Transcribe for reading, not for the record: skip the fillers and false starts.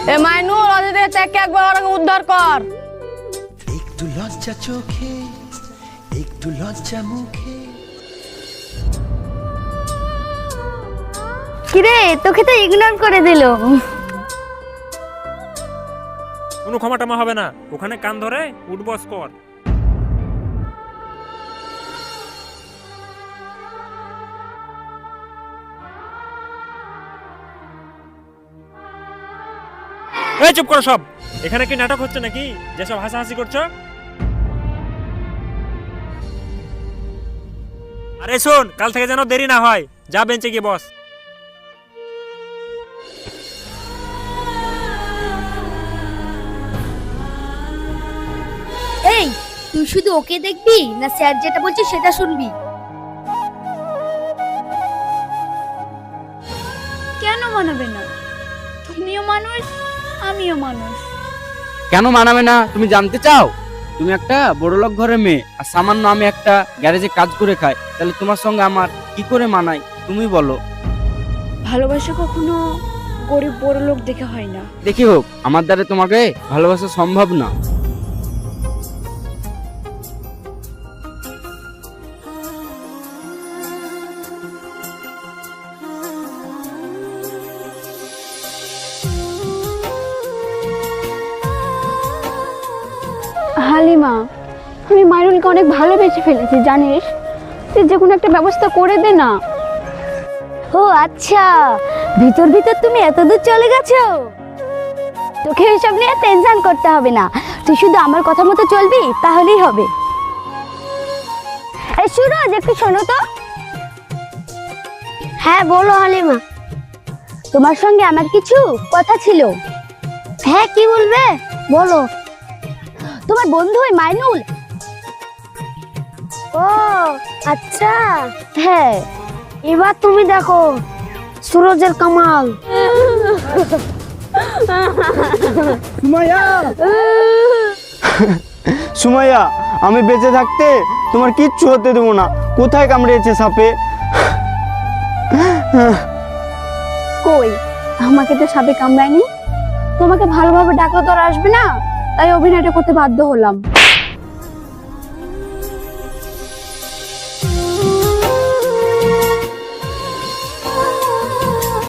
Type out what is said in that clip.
এ মাইনুল ওদের থেকে একবার ওরাকে উদ্ধার কর। একটু লজ্জা চোখে, একটু লজ্জা মুখে। কিরে তোকে তো ইগনোর করে দিল। কোনো ক্ষমা টমা হবে না, ওখানে কান ধরে উঠবস কর। এই চুপ করো সব, এখানে কি নাটক হচ্ছে নাকি যেসব হাসাহাসি করছো? আরে শোন, কাল থেকে যেন দেরি না হয়, যা বেঞ্চে গিয়ে বস। এই তুই শুধু ওকে দেখবি না স্যার যেটা বলছে সেটা শুনবি? কেন মানাবে না? তুমিও মানুষ আমিও মানুষ। কেন মানাবে না তুমি জানতে চাও? তুমি একটা বড়লোক ঘরের মেয়ে আর সামান্য আমি একটা গ্যারেজে কাজ করে খাই, তাহলে তোমার সঙ্গে আমার কি করে মানায় তুমি বলো? ভালোবাসা কখনো গরিব বড় লোক দেখে হয় না। দেখি হোক, আমার দ্বারা তোমাকে ভালোবাসা সম্ভব না। হালিমা, আমি মাইনুলকে অনেক ভালোবেসে ফেলেছি জানিস, তুই যে কোনো একটা ব্যবস্থা করে দে না। ও আচ্ছা, ভিতর ভিতর তুমি এত দূর চলে গেছো। তোকে এসব নিয়ে টেনশন করতে হবে না, তুই শুধু আমার কথা মতো চলবি তাহলেই হবে। এই সুরজ, একটু শোনো তো। হ্যাঁ বলো হালিমা। তোমার সঙ্গে আমার কিছু কথা ছিল। হ্যাঁ কি বলবে বলো। তোমার বন্ধু ওই মাইনুল। ও আচ্ছা, হ্যাঁ এবার তুমি দেখো সুরজের কামাল। সুমাইয়া, সুমাইয়া, আমি বেঁচে থাকতে তোমার কিচ্ছু হতে দেবো না। কোথায় কামড়েছে সাপে? কই, আমাকে তো সাপে কামড়ায়নি। তোমাকে ভালোভাবে ডাকলে তো আর আসবে না, তাই অভিনয়টা করতে বাধ্য হলাম।